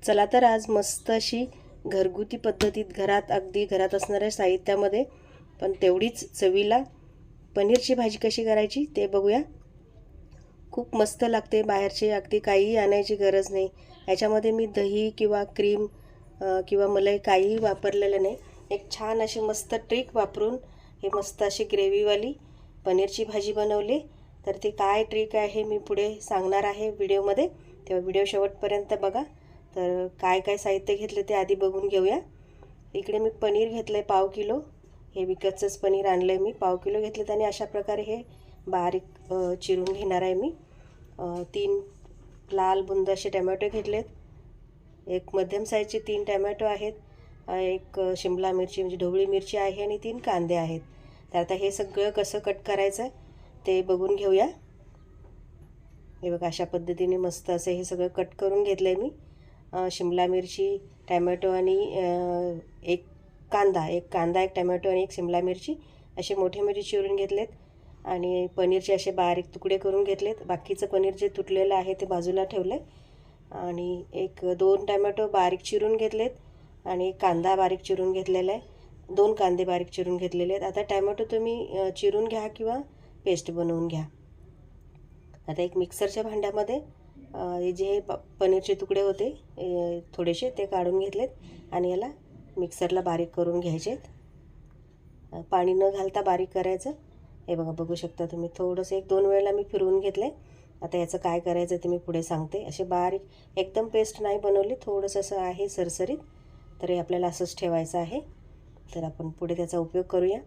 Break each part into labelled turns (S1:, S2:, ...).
S1: चला तर आज मस्त अशी घरगुती पद्धतीत अगदी घरात असणाऱ्या साहित्यामध्ये पण तेवढीच चवीला पनीरची भाजी कशी करायची ते बघूया। खूप मस्त लागते, बाहेरची अगदी काहीही आणायची गरज नाही। याच्यामध्ये मी दही किंवा क्रीम किंवा मलाई काहीही वापरलेलं नाही। एक छान अशी मस्त ट्रिक वापरून हे मस्त अशी ग्रेव्हीवाली पनीरची भाजी बनवली। तर ती काय ट्रिक आहे मी पुढे सांगणार आहे व्हिडिओमध्ये, तेव्हा व्हिडिओ शेवटपर्यंत बघा। तर काय काय साहित्य घेतले ते आधी बघून घेऊया। इकडे मी पनीर घेतले पाव किलो, हे विकतचंच पनीर आणलंय मी। पाव किलो घेतले आणि अशा प्रकारे हे बारीक चिरून घेणार आहे मी। 3 लाल बुंद असे टोमॅटो घेतलेत, एक मध्यम साईजचे 3 टोमॅटो आहेत, एक शिमला मिरची म्हणजे ढोबळी मिरची आहे आणि 3 कांदे आहेत। तर आता हे सगळं कसं कट करायचं ते बघून घेऊया। हे बघा अशा पद्धतीने मस्त असं हे सगळं कट करून घेतलंय मी। शिमला मिरची, टोमॅटो आणि एक कांदा, एक टोमॅटो आणि एक शिमला मिरची असे मोठे मोठे चिरून घेतलेत आणि पनीरचे असे बारीक तुकडे करून घेतलेत। बाकीचं पनीर जे तुटलेलं आहे ते बाजूला ठेवलंय आणि 2 टोमॅटो बारीक चिरून घेतलेत आणि एक कांदा बारीक चिरून घेतलेला आहे। 2 कांदे बारीक चिरून घेतलेले आहेत। आता टोमॅटो तुम्ही चिरून घ्या किंवा पेस्ट बनवून घ्या। आता एक मिक्सरच्या भांड्यामध्ये जे पनीरचे तुकडे होते थोडेसे ते काढून घेतलेत आणि याला मिक्सरला बारीक करून घ्यायचे। पाणी न घालता बारीक करायचं। हे बघा बघू शकता तुम्ही, थोडंसं 1-2 वेळेला मी फिरवून घेतले। आता याचं काय करायचं ते मी पुढे सांगते। असे बारीक एकदम पेस्ट नाही बनवली, थोडंसं असं आहे सरसरीत, तर हे आपल्याला असंच ठेवायचं आहे। तर आपण पुढे त्याचा उपयोग करूया।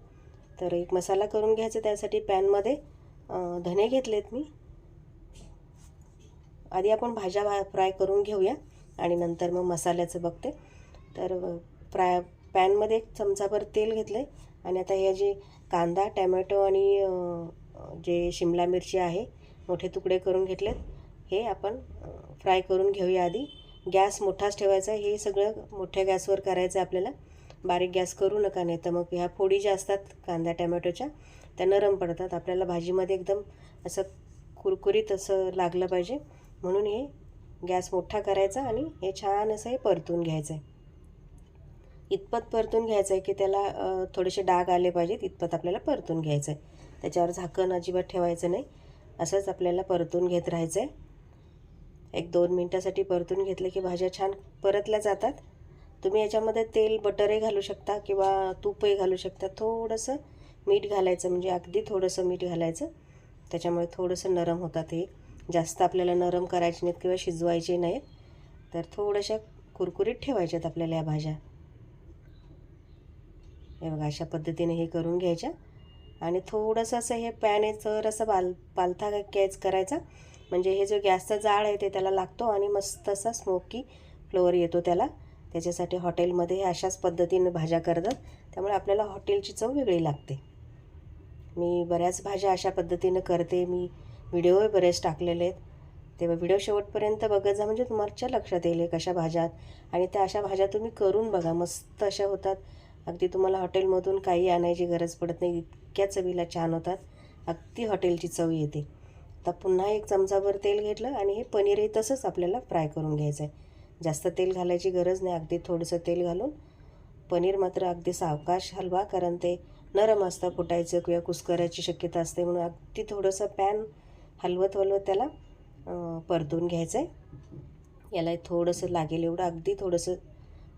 S1: तर एक मसाला करून घ्यायचा। त्यासाठी पॅनमध्ये धने घेतलेत मी। आधी आपण भाज्या फ्राय करून घेऊया आणि नंतर मग मसाल्याचं बघते। तर पॅनमध्ये 1 चमचाभर तेल घेतलं आणि आता हे जे कांदा, टोमॅटो आणि जे शिमला मिरची आहे मोठे तुकडे करून घेतलेत, हे आपण फ्राय करून घेऊया। आधी गॅस मोठाच ठेवायचा। हे सगळं मोठ्या गॅसवर करायचं आपल्याला, बारीक गॅस करू नका, नाही तर मग ह्या फोडी ज्या असतात कांदा टोमॅटोच्या त्या नरम पडतात। आपल्याला भाजीमध्ये एकदम असं कुरकुरीत असं लागलं पाहिजे, म्हणून हे गॅस मोठा करायचा आणि हे छान असं हे परतून घ्यायचं आहे। इतपत परतून घ्यायचं आहे की त्याला थोडेसे डाग आले पाहिजेत, इतपत आपल्याला परतून घ्यायचं आहे। त्याच्यावर झाकण अजिबात ठेवायचं नाही, असंच आपल्याला परतून घेत राहायचं आहे। 1-2 मिनटासाठी परतून घेतलं की भाज्या छान परतल्या जातात। तुम्ही याच्यामध्ये तेल बटरही घालू शकता किंवा तूपही घालू शकता। थोडंसं मीठ घालायचं, म्हणजे अगदी थोडंसं मीठ घालायचं, त्याच्यामुळे थोडंसं नरम होतात। हे जास्त आपल्याला नरम करायचे नाहीत किंवा शिजवायचे नाहीत, तर थोड्याशा कुरकुरीत ठेवायच्यात आपल्याला या भाज्या। हे बघा अशा पद्धतीने हे करून घ्यायच्या आणि थोडंसं असं हे पॅन आहे तर असं पालथा गॅस करायचा, म्हणजे हे जो गॅसचा जाळ आहे ते त्याला लागतो आणि मस्त असा स्मोकी फ्लेवर येतो त्याला। त्याच्यासाठी हॉटेलमध्ये हे अशाच पद्धतीने भाज्या करतात, त्यामुळे आपल्याला हॉटेलची चव वेगळी लागते। मी बऱ्याच भाज्या अशा पद्धतीने करते, मी व्हिडिओही बरेच टाकलेले आहेत, तेव्हा व्हिडिओ शेवटपर्यंत बघत जा, म्हणजे तुमच्या लक्षात येईल कशा भाज्यात। आणि त्या अशा भाज्या तुम्ही करून बघा, मस्त अशा होतात। अगदी तुम्हाला हॉटेलमधून काही आणायची गरज पडत नाही, इतक्या चवीला छान होतात, अगदी हॉटेलची चव येते। आता पुन्हा 1 चमचाभर तेल घेतलं आणि हे पनीरही तसंच आपल्याला फ्राय करून घ्यायचं आहे। जास्त तेल घालायची गरज नाही, अगदी थोडंसं तेल घालून। पनीर मात्र अगदी सावकाश हलवा, कारण ते नरम असतं, फुटायचं किंवा कुस्करायची शक्यता असते, म्हणून अगदी थोडंसं पॅन हलवत त्याला परतून घ्यायचं आहे। याला थोडंसं लागेल एवढं अगदी थोडंसं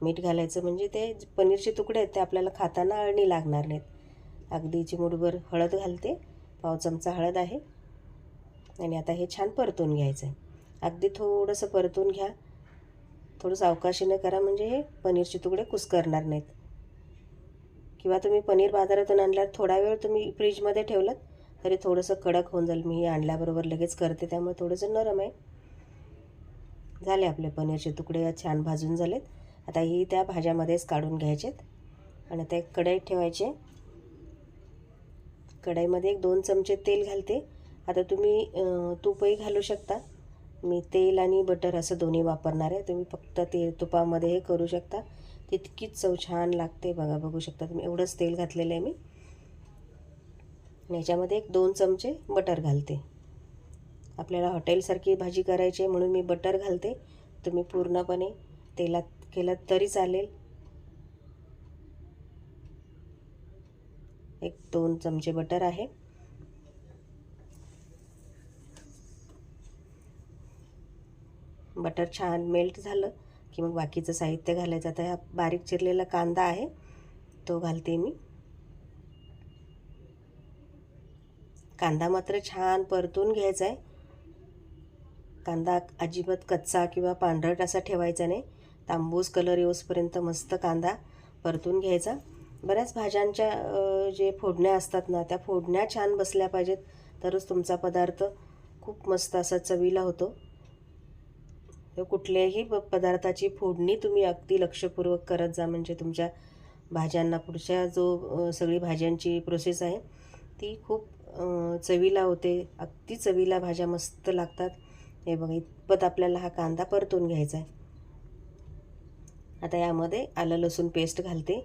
S1: मीठ घालायचं, म्हणजे ते पनीरचे तुकडे आहेत ते आपल्याला खाताना अळणी लागणार नाहीत। अगदी चिमूटभर हळद घालते, पाव चमचा हळद आहे आणि आता हे छान परतून घ्यायचं आहे। अगदी थोडंसं परतून घ्या, थोडं सावकाशीनं करा, म्हणजे हे पनीरचे तुकडे कुस्करणार नाहीत। किंवा तुम्ही पनीर बाजारातून आणल्यावर थोडा वेळ तुम्ही फ्रीजमध्ये ठेवलं तरी थोडंसं कडक होऊन जाईल। मी आणल्याबरोबर लगेच करते, त्यामुळे थोडंसं नरम आहे। झाले आपले पनीरचे तुकडे छान भाजून झालेत। आता ही त्या भाज्यामध्येच काढून घ्यायचेत आणि त्या कढईत ठेवायचे। कढईमध्ये 1-2 चमचे तेल घालते। आता तुम्ही तूपही घालू शकता, मी तेल आणि बटर असं दोन्ही वापरणार आहे। तुम्ही फक्त तुपामध्ये हे करू शकता, तितकीच चव छान लागते। बघा बघू शकता तुम्ही, एवढंच तेल घातलेलं आहे मी आणि याच्यामध्ये 1-2 चमचे बटर घालते। आपल्याला हॉटेलसारखी भाजी करायची म्हणून मी बटर घालते, तुम्ही पूर्णपणे तेलात केलं तरी चालेल. 1-2 चमचे बटर आहे. बटर छान मेल्ट झालं की मग बाकीचं साहित्य घालायचं. आता हा बारीक चिरलेला कांदा आहे तो घालते मी. कांदा मात्र छान परतून घ्यायचा आहे. कांदा अजिबात कच्चा किंवा पांढरट असा ठेवायचा नाही. तांबूस कलर येऊसपर्यंत मस्त कांदा परतून घ्यायचा. बऱ्याच भाज्यांच्या जे फोडण्या असतात ना, त्या फोडण्या छान बसल्या पाहिजेत तरच तुमचा पदार्थ खूप मस्त असा चवीला होतो. कुठल्याही पदार्थाची फोडणी तुम्ही अगदी लक्षपूर्वक करत जा, म्हणजे तुमच्या भाज्यांना पुढच्या जो सगळी भाज्यांची प्रोसेस आहे ती खूप चवीला होते. अगदी चवीला भाज्या मस्त लागतात. हे बघा, इतपत आपल्याला हा कांदा परतून घ्यायचा आहे. आता यामध्ये आलं लसूण पेस्ट घालते.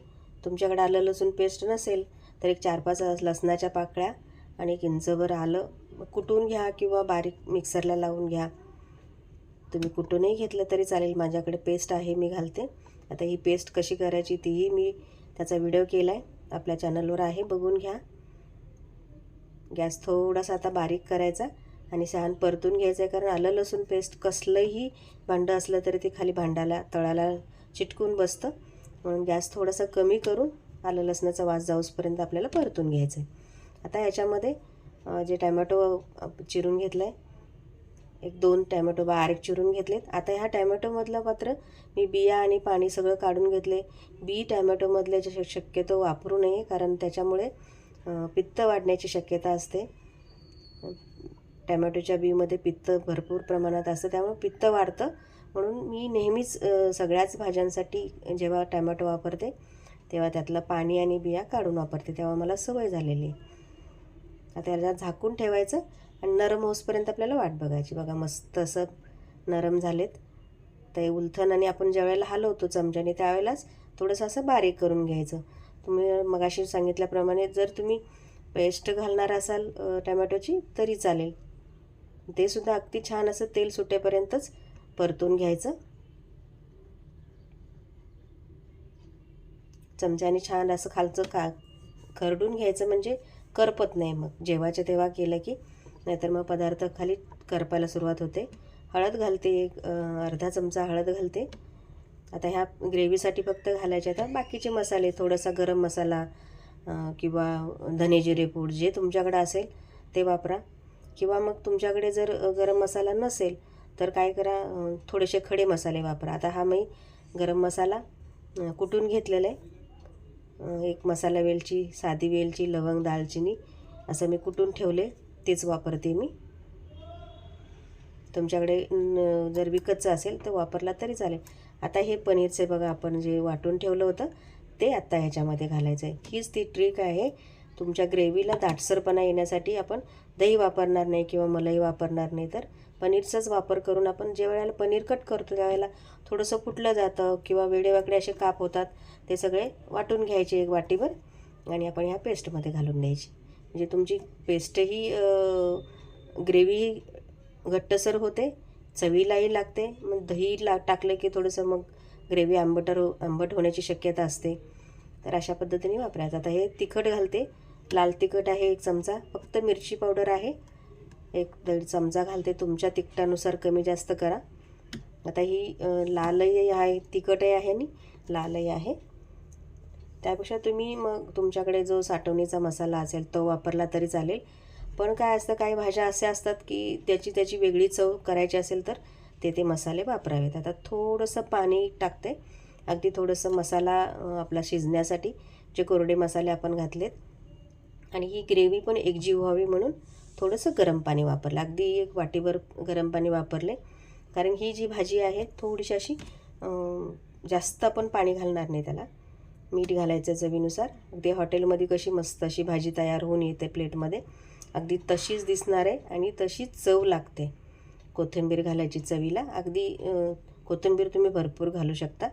S1: तुमच्याकडे आलं लसूण पेस्ट नसेल तर एक 4-5 लसणाच्या पाकळ्या आणि एक इंचभर आलं कुटून घ्या किंवा बारीक मिक्सरला लावून घ्या. तुम्ही कुटूनही घेतलं तरी चालेल. माझ्याकडे पेस्ट आहे, मी घालते. आता ही पेस्ट कशी करायची तीही मी त्याचा व्हिडिओ केला आहे, आपल्या चॅनलवर आहे, बघून घ्या. गॅस थोडासा आता बारीक करायचा आणि छान परतून घ्यायचं आहे, कारण आलं लसूण पेस्ट कसलंही भांडं असलं तरी ते खाली भांड्याला तळाला चिटकून बसतं. म्हणून गॅस थोडासा कमी करून आलं लसणाचा वास जाऊसपर्यंत आपल्याला परतून घ्यायचं आहे. आता याच्यामध्ये जे टॅमॅटो चिरून घेतलं आहे, 1-2 टॅमॅटो बारीक चिरून घेतलेत. आता ह्या टॅमॅटोमधलं मात्र मी बिया आणि पाणी सगळं काढून घेतले. बी टॅमॅटोमधले शक्यतो वापरू नये, कारण त्याच्यामुळे पित्त वाढण्याची शक्यता असते. टॅमॅटोच्या बीमध्ये पित्त भरपूर प्रमाणात असतं, त्यामुळे पित्त वाढतं. म्हणून मी नेहमीच सगळ्याच भाज्यांसाठी जेव्हा टॅमॅटो वापरते तेव्हा त्यातलं पाणी आणि बिया काढून वापरते, तेव्हा मला सवय झालेली. आता याला झाकून ठेवायचं आणि नरम होईपर्यंत आपल्याला वाट बघायची. बघा, मस्त असं नरम झालेत. ते उलथन आणि आपण ज्या वेळेला हलवतो चमच्याने त्यावेळेलाच थोडंसं असं बारीक करून घ्यायचं. तुम्ही मगाशी सांगितल्याप्रमाणे जर तुम्ही पेस्ट घालणार असाल टॅमॅटोची तरी चालेल. ते सुद्धा अगदी छान असं तेल सुटेपर्यंतच परतून घ्यायचं. चमच्याने छान असं खालचं खरडून घ्यायचं, म्हणजे करपत नाही मग जेव्हाच्या तेव्हा केलं की, नाहीतर मग पदार्थ खाली करपायला सुरुवात होते. हळद घालते, एक अर्धा चमचा हळद घालते. आता ह्या ग्रेव्हीसाठी फक्त घालायचे. आता बाकीचे मसाले, थोडासा गरम मसाला किंवा धने जिरे पूड जे तुमच्याकडे असेल ते वापरा. किंवा मग तुमच्याकडे जर गरम मसाला नसेल तर काय करा, थोडेसे खडे मसाले वापरा. आता हा मी गरम मसाला कुटून घेतलेला आहे. एक मसाला वेलची, साधी वेलची, लवंग, दालचिनी असं मी कुटून ठेवले, तेच वापरते मी. तुमच्याकडे जर विकतचं असेल तर वापरला तरी चालेल. आता हे पनीरचे बघा आपण जे वाटून ठेवलं होतं ते आत्ता ह्याच्यामध्ये घालायचं आहे. हीच ती ट्रिक आहे. तुमच्या ग्रेव्हीला दाटसरपणा येण्यासाठी आपण दही वापरणार नाही किंवा मलाई वापरणार नाही, तर पनीरचाच वापर करून आपण ज्या वेळेला पनीर कट करतो त्यावेळेला थोडंसं फुटलं जातं किंवा वेडेवाकडे असे काप होतात, ते सगळे वाटून घ्यायचे एक वाटीभर आणि आपण ह्या पेस्टमध्ये घालून द्यायची. म्हणजे तुमची पेस्टही ग्रेव्ही घट्टसर होते, चवीलाही लागते. मग दही टाकलं की थोडंसं मग ग्रेव्ही आंबट होण्याची शक्यता असते. तर अशा पद्धतीने वापरायचं. आता हे तिखट घालते. लाल तिखट आहे 1 चमचा, फक्त मिरची पावडर आहे 1-1.5 चमचा घालते. तुमच्या तिखटानुसार कमी जास्त करा. आता ही लालही आहे, तिखटही आहे आणि लालही आहे. त्यापेक्षा तुम्ही मग तुमच्याकडे जो साठवणीचा मसाला असेल तो वापरला तरी चालेल. पण काय असतं, काही भाज्या अशा असतात की त्याची वेगळी चव करायची असेल तर ते मसाले वापरावेत. आता थोडंसं पाणी टाकते, अगदी थोडंसं मसाला आपला शिजण्यासाठी, जे कोरडे मसाले आपण घातलेत. आणि ही ग्रेव्ही पण एकजीव व्हावी म्हणून थोडंसं गरम पाणी वापरलं, अगदी 1 वाटीभर गरम पाणी वापरले. कारण ही जी भाजी आहे थोडीशी अशी जास्त आपण पाणी घालणार नाही त्याला. मीठ घालायचं चवीनुसार. अगदी हॉटेलमध्ये कशी मस्त अशी भाजी तयार होऊन येते प्लेटमध्ये, अगदी तशीच दिसणार आहे आणि तशीच चव लागते. कोथिंबीर घालायची चवीला, अगदी कोथिंबीर तुम्ही भरपूर घालू शकता.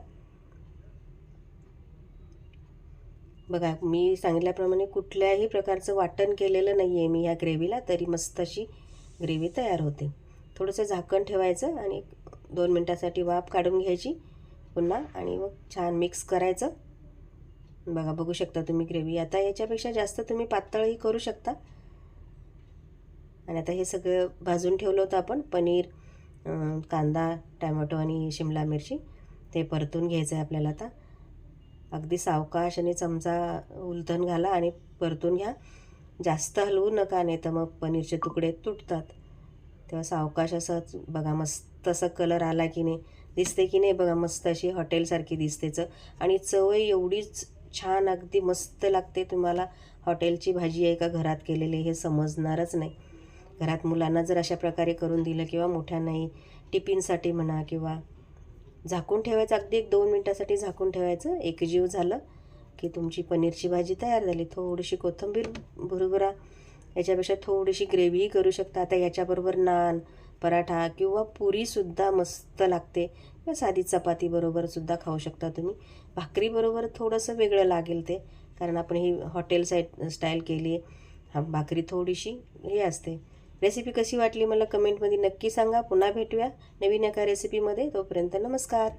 S1: बघा, मी सांगितल्याप्रमाणे कुठल्याही प्रकारचं वाटण केलेलं नाही आहे मी ह्या ग्रेव्हीला, तरी मस्त अशी ग्रेव्ही तयार होते. थोडंसं झाकण ठेवायचं आणि 2 मिनटासाठी वाफ काढून घ्यायची पुन्हा आणि मग छान मिक्स करायचं. बघा, बघू शकता तुम्ही ग्रेव्ही. आता याच्यापेक्षा जास्त तुम्ही पातळही करू शकता. आणि आता हे सगळं भाजून ठेवलं होतं आपण, पनीर, कांदा, टॅमॅटो आणि शिमला मिरची, ते परतून घ्यायचं आहे आपल्याला. आता अगदी सावकाश आणि चमचा उलथन घाला आणि परतून घ्या. जास्त हलवू नका, नाही तर मग पनीरचे तुकडे तुटतात. तेव्हा सावकाश असं बघा, मस्त असा कलर आला की नाही, दिसते की नाही बघा, मस्त अशी हॉटेलसारखी दिसतेच. आणि चवही एवढीच छान, अगदी मस्त लागते. तुम्हाला हॉटेलची भाजी आहे का घरात केलेली हे समजणारच नाही. घरात मुलांना जर अशा प्रकारे करून दिलं किंवा मोठ्यांनाही टिफिनसाठी म्हणा, किंवा झाकून ठेवायचं, अगदी 1-2 मिनटासाठी झाकून ठेवायचं. एकजीव झालं की तुमची पनीरची भाजी तयार झाली. थोडीशी कोथिंबीर भुरभुरा, याच्यापेक्षा थोडीशी ग्रेव्हीही करू शकता. आता याच्याबरोबर नान, पराठा किंवा पुरीसुद्धा मस्त लागते, किंवा साधी चपातीबरोबरसुद्धा खाऊ शकता तुम्ही. भाकरीबरोबर थोडंसं वेगळं लागेल ते, कारण आपण ही हॉटेल स्टाईल केली आहे. भाकरी थोडीशी हे असते. रेसिपी कशी वाटली मला कमेंटमध्ये नक्की सांगा. पुन्हा भेटूया नवीन एका रेसिपीमध्ये. तोपर्यंत नमस्कार.